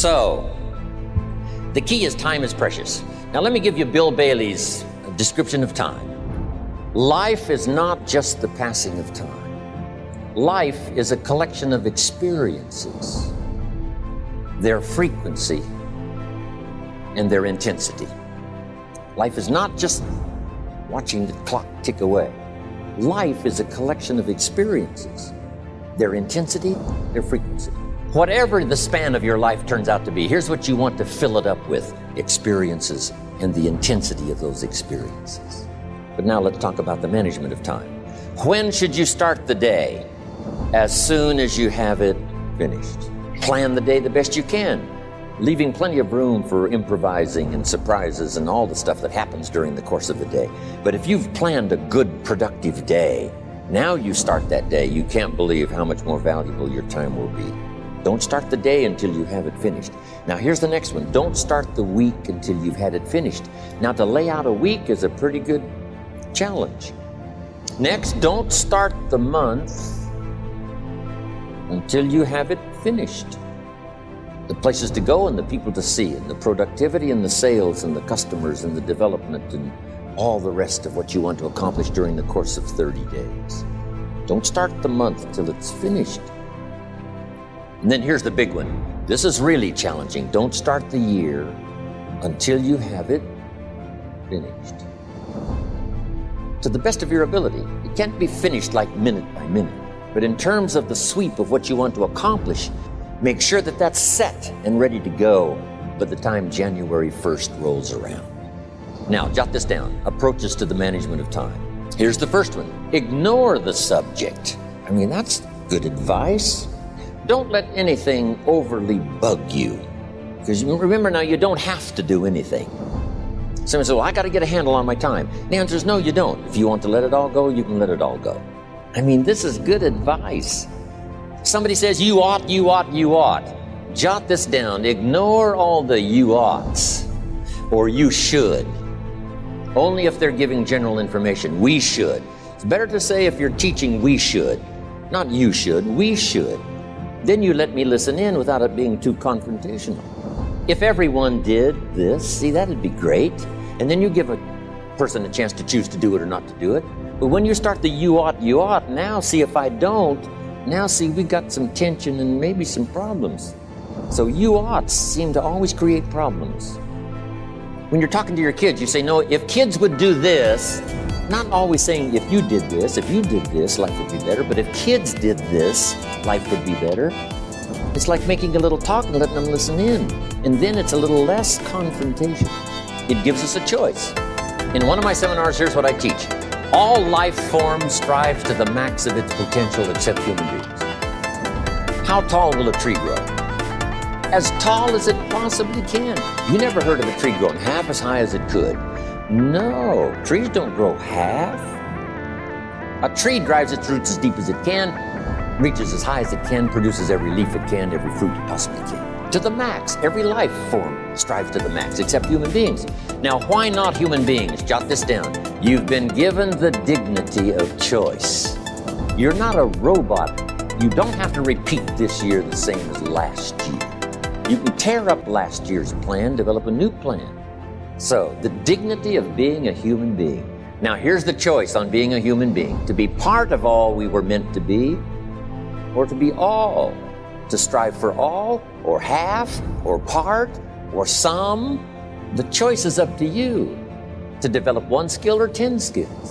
So, the key is time is precious. Now let me give you Bill Bailey's description of time. Life is not just the passing of time. Life is a collection of experiences, their frequency, and their intensity. Life is not just watching the clock tick away. Life is a collection of experiences, their intensity, their frequency. Whatever the span of your life turns out to be, here's what you want to fill it up with: experiences and the intensity of those experiences. But now let's talk about the management of time. When should you start the day? As soon as you have it finished. Plan the day the best you can, leaving plenty of room for improvising and surprises and all the stuff that happens during the course of the day. But if you've planned a good, productive day, now you start that day, you can't believe how much more valuable your time will be. Don't start the day until you have it finished. Now here's the next one. Don't start the week until you've had it finished. Now to lay out a week is a pretty good challenge. Next, don't start the month until you have it finished. The places to go and the people to see, and the productivity and the sales and the customers and the development and all the rest of what you want to accomplish during the course of 30 days. Don't start the month till it's finished. And then here's the big one. This is really challenging. Don't start the year until you have it finished. To the best of your ability. It can't be finished like minute by minute. But in terms of the sweep of what you want to accomplish, make sure that that's set and ready to go by the time January 1st rolls around. Now, jot this down. Approaches to the management of time. Here's the first one. Ignore the subject. I mean, that's good advice. Don't let anything overly bug you. Because remember now, you don't have to do anything. Someone says, well, I got to get a handle on my time. The answer is no, you don't. If you want to let it all go, you can let it all go. I mean, this is good advice. Somebody says, you ought. Jot this down. Ignore all the you oughts or you should. Only if they're giving general information. We should. It's better to say if you're teaching, we should. Not you should, we should. Then you let me listen in without it being too confrontational. If everyone did this, see, that'd be great. And then you give a person a chance to choose to do it or not to do it. But when you start the you ought, now see if I don't, now see we got some tension and maybe some problems. So you oughts seem to always create problems. When you're talking to your kids, you say, no, if kids would do this, not always saying if you did this, life would be better, but if kids did this, life would be better. It's like making a little talk and letting them listen in. And then it's a little less confrontation. It gives us a choice. In one of my seminars, here's what I teach. All life forms strives to the max of its potential except human beings. How tall will a tree grow? As tall as it possibly can. You never heard of a tree growing half as high as it could. No, trees don't grow half. A tree drives its roots as deep as it can, reaches as high as it can, produces every leaf it can, every fruit it possibly can. To the max. Every life form strives to the max, except human beings. Now, why not human beings? Jot this down. You've been given the dignity of choice. You're not a robot. You don't have to repeat this year the same as last year. You can tear up last year's plan, develop a new plan. So, the dignity of being a human being. Now, here's the choice on being a human being. To be part of all we were meant to be, or to be all. To strive for all, or half, or part, or some. The choice is up to you. To develop one skill or 10 skills.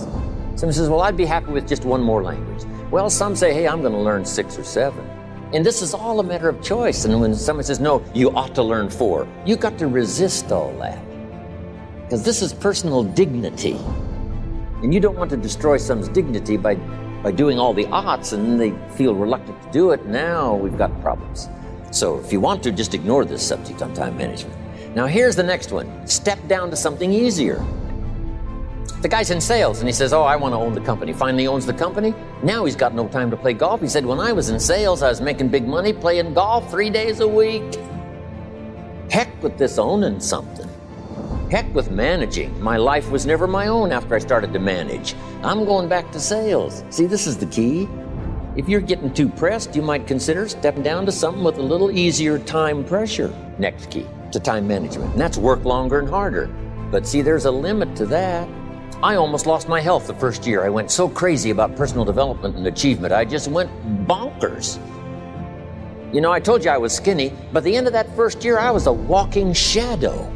Someone says, well, I'd be happy with just one more language. Well, some say, hey, I'm going to learn 6 or 7. And this is all a matter of choice. And when someone says, no, you ought to learn 4, you've got to resist all that. Because this is personal dignity. And you don't want to destroy someone's dignity by doing all the oughts, and then they feel reluctant to do it. Now we've got problems. So if you want to, just ignore this subject on time management. Now here's the next one. Step down to something easier. The guy's in sales and he says, oh, I want to own the company. Finally owns the company. Now he's got no time to play golf. He said, when I was in sales, I was making big money playing golf 3 days a week. Heck with this owning something. Heck with managing. My life was never my own after I started to manage. I'm going back to sales. See, this is the key. If you're getting too pressed, you might consider stepping down to something with a little easier time pressure. Next key to time management, and that's work longer and harder. But see, there's a limit to that. I almost lost my health the first year. I went so crazy about personal development and achievement. I just went bonkers. You know, I told you I was skinny, but at the end of that first year, I was a walking shadow.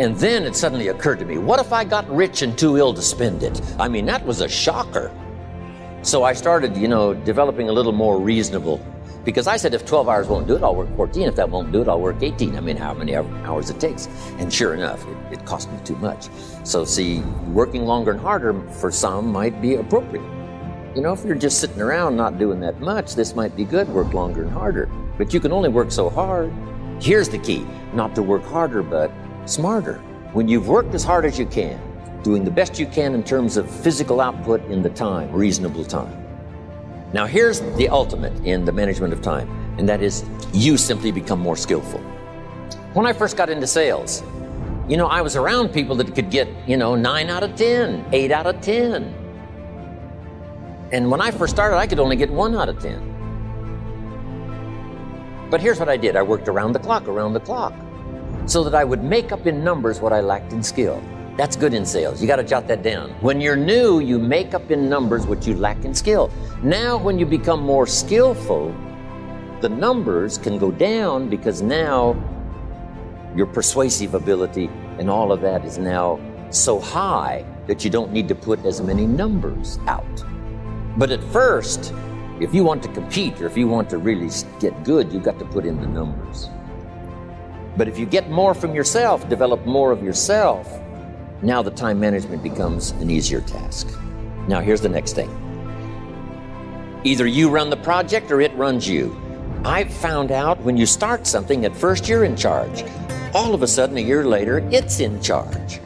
And then it suddenly occurred to me, what if I got rich and too ill to spend it? I mean, that was a shocker. So I started, developing a little more reasonable, because I said, if 12 hours won't do it, I'll work 14. If that won't do it, I'll work 18. I mean, how many hours it takes. And sure enough, it cost me too much. So see, working longer and harder for some might be appropriate. If you're just sitting around not doing that much, this might be good, work longer and harder. But you can only work so hard. Here's the key, not to work harder, but smarter. When you've worked as hard as you can, doing the best you can in terms of physical output in the time, reasonable time. Now here's the ultimate in the management of time, and that is you simply become more skillful. When I first got into sales, I was around people that could get, 9 out of 10, 8 out of 10. And when I first started, I could only get 1 out of 10. But here's what I did. I worked around the clock, so that I would make up in numbers what I lacked in skill. That's good in sales. You got to jot that down. When you're new, you make up in numbers what you lack in skill. Now, when you become more skillful, the numbers can go down because now your persuasive ability and all of that is now so high that you don't need to put as many numbers out. But at first, if you want to compete or if you want to really get good, you've got to put in the numbers. But if you get more from yourself, develop more of yourself, now the time management becomes an easier task. Now here's the next thing. Either you run the project or it runs you. I've found out when you start something, at first you're in charge. All of a sudden, a year later, it's in charge.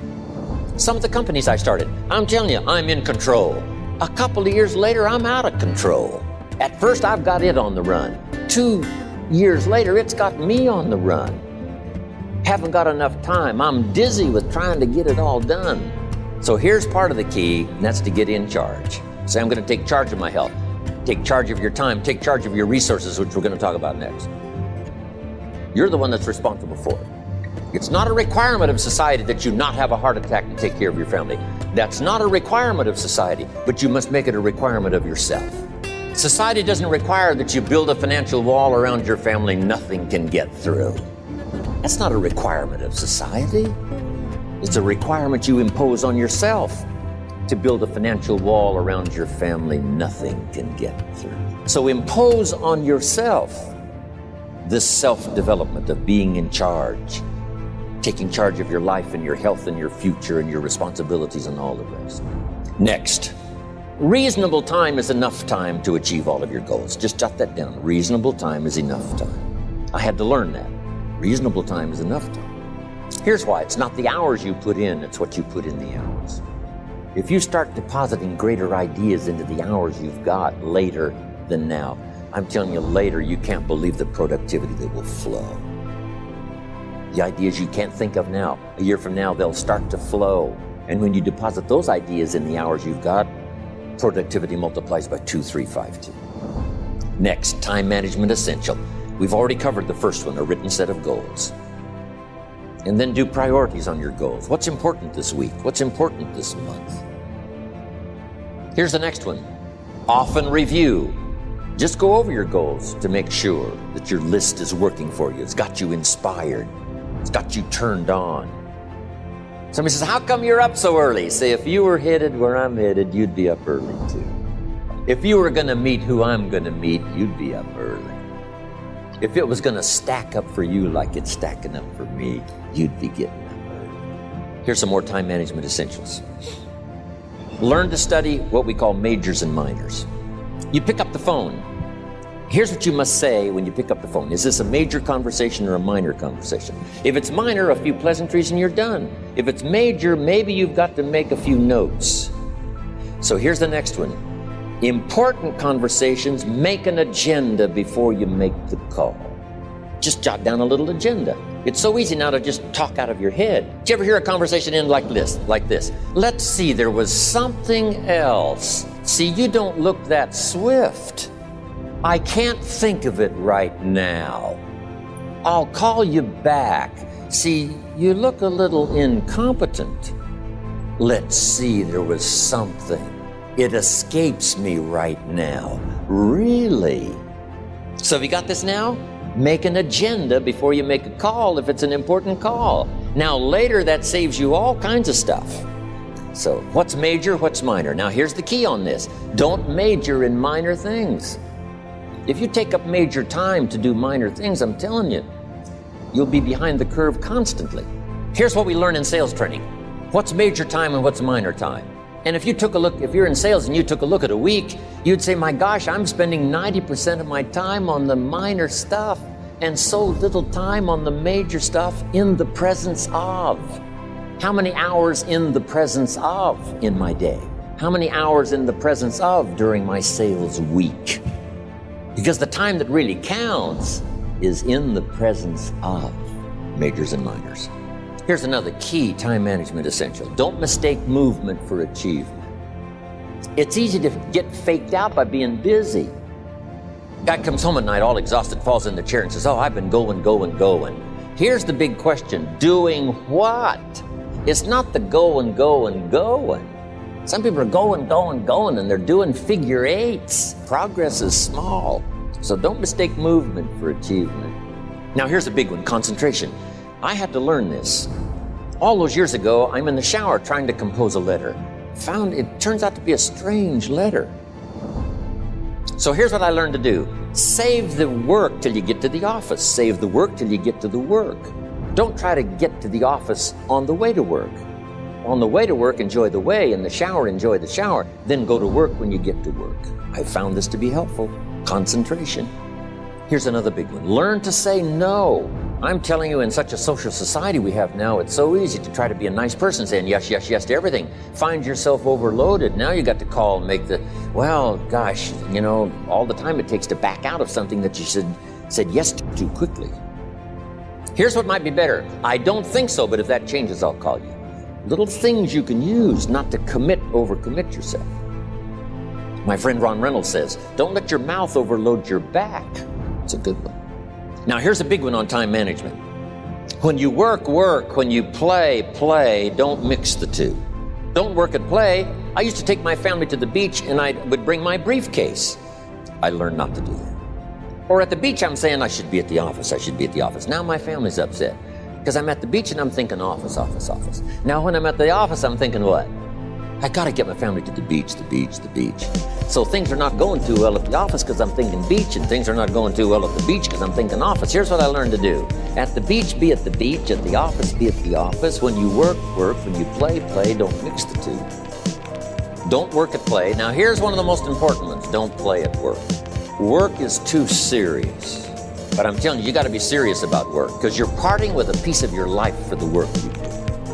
Some of the companies I started, I'm telling you, I'm in control. A couple of years later, I'm out of control. At first, I've got it on the run. 2 years later, it's got me on the run. Haven't got enough time. I'm dizzy with trying to get it all done. So here's part of the key, and that's to get in charge. Say, I'm going to take charge of my health. Take charge of your time. Take charge of your resources, which we're going to talk about next. You're the one that's responsible for it. It's not a requirement of society that you not have a heart attack to take care of your family. That's not a requirement of society, but you must make it a requirement of yourself. Society doesn't require that you build a financial wall around your family nothing can get through. That's not a requirement of society. It's a requirement you impose on yourself to build a financial wall around your family nothing can get through. So impose on yourself this self-development of being in charge, taking charge of your life and your health and your future and your responsibilities and all the rest. Next, reasonable time is enough time to achieve all of your goals. Just jot that down. Reasonable time is enough time. I had to learn that. Reasonable time is enough time. Here's why. It's not the hours you put in, it's what you put in the hours. If you start depositing greater ideas into the hours you've got later than now, I'm telling you, later you can't believe the productivity that will flow. The ideas you can't think of now, a year from now, they'll start to flow. And when you deposit those ideas in the hours you've got, productivity multiplies by 2, 3, 5, 2. Next, time management essential. We've already covered the first one, a written set of goals. And then do priorities on your goals. What's important this week? What's important this month? Here's the next one. Often review. Just go over your goals to make sure that your list is working for you. It's got you inspired. It's got you turned on. Somebody says, how come you're up so early? Say, if you were headed where I'm headed, you'd be up early too. If you were going to meet who I'm going to meet, you'd be up early. If it was going to stack up for you like it's stacking up for me, you'd be getting up early. Here's some more time management essentials. Learn to study what we call majors and minors. You pick up the phone. Here's what you must say when you pick up the phone. Is this a major conversation or a minor conversation? If it's minor, a few pleasantries and you're done. If it's major, maybe you've got to make a few notes. So here's the next one. Important conversations, make an agenda before you make the call. Just jot down a little agenda. It's so easy now to just talk out of your head. Did you ever hear a conversation end like this? Let's see, there was something else. See, you don't look that swift. I can't think of it right now. I'll call you back. See, you look a little incompetent. Let's see, there was something. It escapes me right now. Really? So have you got this now? Make an agenda before you make a call if it's an important call. Now later that saves you all kinds of stuff. So what's major, what's minor? Now here's the key on this. Don't major in minor things. If you take up major time to do minor things, I'm telling you, you'll be behind the curve constantly. Here's what we learn in sales training. What's major time and what's minor time? And if you're in sales and you took a look at a week, you'd say, my gosh, I'm spending 90% of my time on the minor stuff and so little time on the major stuff in the presence of. How many hours in the presence of in my day? How many hours in the presence of during my sales week? Because the time that really counts is in the presence of majors and minors. Here's another key time management essential. Don't mistake movement for achievement. It's easy to get faked out by being busy. Guy comes home at night all exhausted, falls in the chair and says, oh, I've been going. Here's the big question. Doing what? It's not the going. Some people are going, and they're doing figure eights. Progress is small. So don't mistake movement for achievement. Now here's a big one, concentration. I had to learn this. All those years ago, I'm in the shower trying to compose a letter. Found it turns out to be a strange letter. So here's what I learned to do. Save the work till you get to the office. Save the work till you get to the work. Don't try to get to the office on the way to work. On the way to work, enjoy the way. In the shower, enjoy the shower. Then go to work when you get to work. I found this to be helpful. Concentration. Here's another big one. Learn to say no. I'm telling you, in such a social society we have now, it's so easy to try to be a nice person saying yes to everything. Find yourself overloaded. Now you got to call and make well, gosh, all the time it takes to back out of something that you said yes to too quickly. Here's what might be better. I don't think so, but if that changes, I'll call you. Little things you can use not to overcommit yourself. My friend Ron Reynolds says, don't let your mouth overload your back. It's a good one. Now here's a big one on time management. When you work. When you play. Don't mix the two. Don't work and play. I used to take my family to the beach and I would bring my briefcase. I learned not to do that. Or at the beach, I'm saying I should be at the office. Now my family's upset because I'm at the beach and I'm thinking office. Now when I'm at the office, I'm thinking what? I got to get my family to the beach. So things are not going too well at the office because I'm thinking beach, and things are not going too well at the beach because I'm thinking office. Here's what I learned to do. At the beach, be at the beach. At the office, be at the office. When you work. When you play. Don't mix the two. Don't work at play. Now here's one of the most important ones. Don't play at work. Work is too serious. But I'm telling you, you got to be serious about work because you're parting with a piece of your life for the work you do.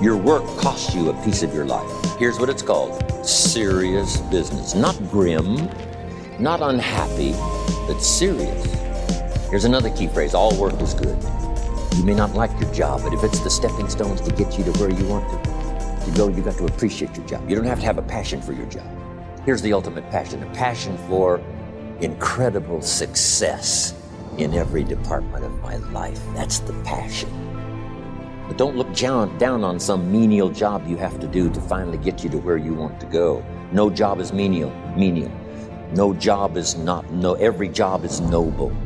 Your work costs you a piece of your life. Here's what it's called. Serious business. Not grim, not unhappy, but serious. Here's another key phrase. All work is good. You may not like your job, but if it's the stepping stones to get you to where you want to go, you got to appreciate your job. You don't have to have a passion for your job. Here's the ultimate passion. A passion for incredible success in every department of my life. That's the passion. But don't look down on some menial job you have to do to finally get you to where you want to go. No job is menial. No job is every job is noble.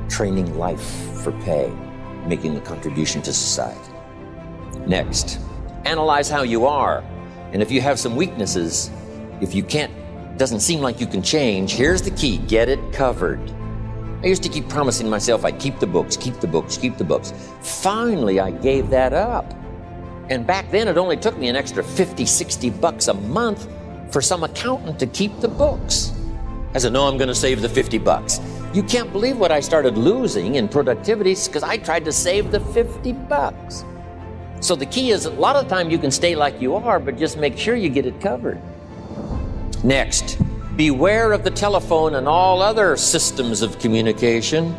Training life for pay, making a contribution to society. Next, analyze how you are. And if you have some weaknesses, if you doesn't seem like you can change, here's the key. Get it covered. I used to keep promising myself I'd keep the books. Finally, I gave that up. And back then, it only took me an extra $50-60 a month for some accountant to keep the books. I said, no, I'm going to save the $50. You can't believe what I started losing in productivity because I tried to save the $50. So the key is a lot of the time you can stay like you are, but just make sure you get it covered. Next. Beware of the telephone and all other systems of communication,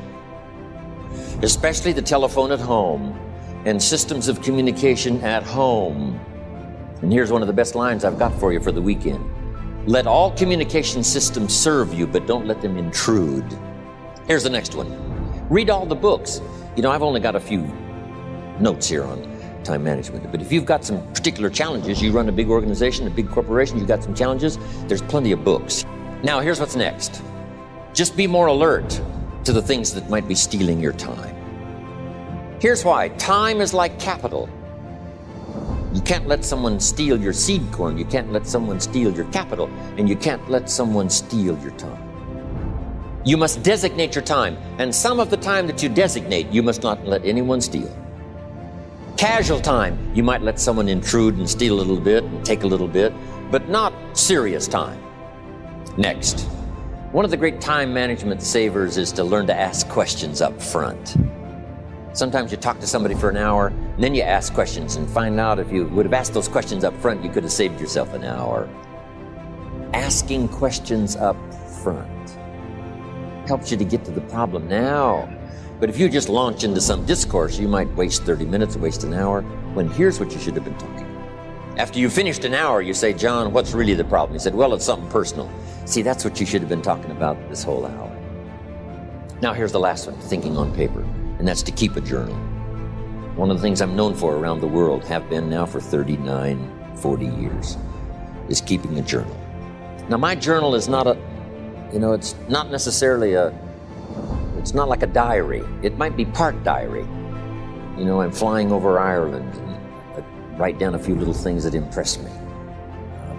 especially the telephone at home and systems of communication at home. And here's one of the best lines I've got for you for the weekend. Let all communication systems serve you, but don't let them intrude. Here's the next one. Read all the books. You know, I've only got a few notes here on time management, but if you've got some particular challenges, you run a big organization, a big corporation, you've got some challenges, there's plenty of books. Now, here's what's next. Just be more alert to the things that might be stealing your time. Here's why. Time is like capital. You can't let someone steal your seed corn. You can't let someone steal your capital. And you can't let someone steal your time. You must designate your time. And some of the time that you designate, you must not let anyone steal. Casual time, you might let someone intrude and steal a little bit and take a little bit, but not serious time. Next, one of the great time management savers is to learn to ask questions up front. Sometimes you talk to somebody for an hour, and then you ask questions and find out if you would have asked those questions up front, you could have saved yourself an hour. Asking questions up front helps you to get to the problem now. But if you just launch into some discourse, you might waste 30 minutes, waste an hour, when here's what you should have been talking about. After you finished an hour, you say, John, what's really the problem? He said, well, it's something personal. See, that's what you should have been talking about this whole hour. Now, here's the last one, thinking on paper, and that's to keep a journal. One of the things I'm known for around the world, have been now for 39, 40 years, is keeping a journal. Now, my journal is not it's not necessarily it's not like a diary. It might be part diary. You know, I'm flying over Ireland and I write down a few little things that impress me.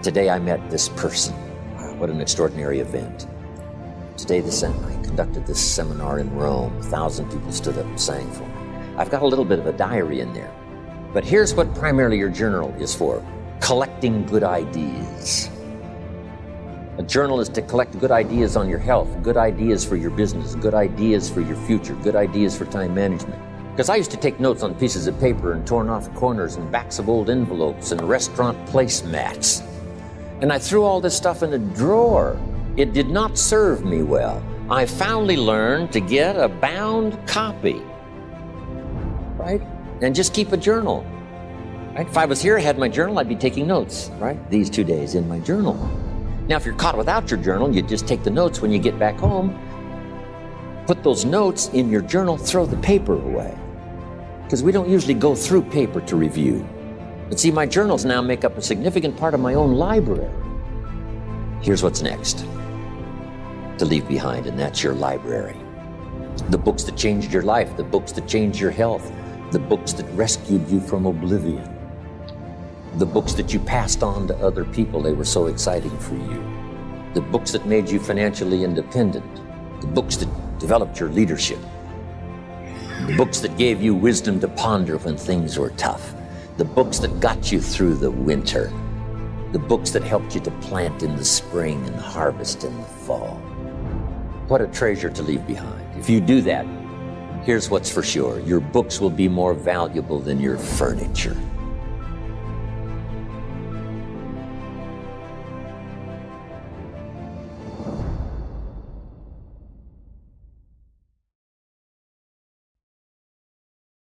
Today I met this person. Wow, what an extraordinary event. Today I conducted this seminar in Rome. 1,000 people stood up and sang for me. I've got a little bit of a diary in there. But here's what primarily your journal is for. Collecting good ideas. A journal is to collect good ideas on your health, good ideas for your business, good ideas for your future, good ideas for time management. Because I used to take notes on pieces of paper and torn off corners and backs of old envelopes and restaurant placemats. And I threw all this stuff in a drawer. It did not serve me well. I finally learned to get a bound copy, right? And just keep a journal, right? If I was here, I had my journal, I'd be taking notes, right? These 2 days in my journal. Now, if you're caught without your journal, you just take the notes when you get back home, put those notes in your journal, throw the paper away. Because we don't usually go through paper to review. But see, my journals now make up a significant part of my own library. Here's what's next to leave behind, and that's your library. The books that changed your life, the books that changed your health, the books that rescued you from oblivion. The books that you passed on to other people, they were so exciting for you. The books that made you financially independent. The books that developed your leadership. The books that gave you wisdom to ponder when things were tough. The books that got you through the winter. The books that helped you to plant in the spring and harvest in the fall. What a treasure to leave behind. If you do that, here's what's for sure. Your books will be more valuable than your furniture.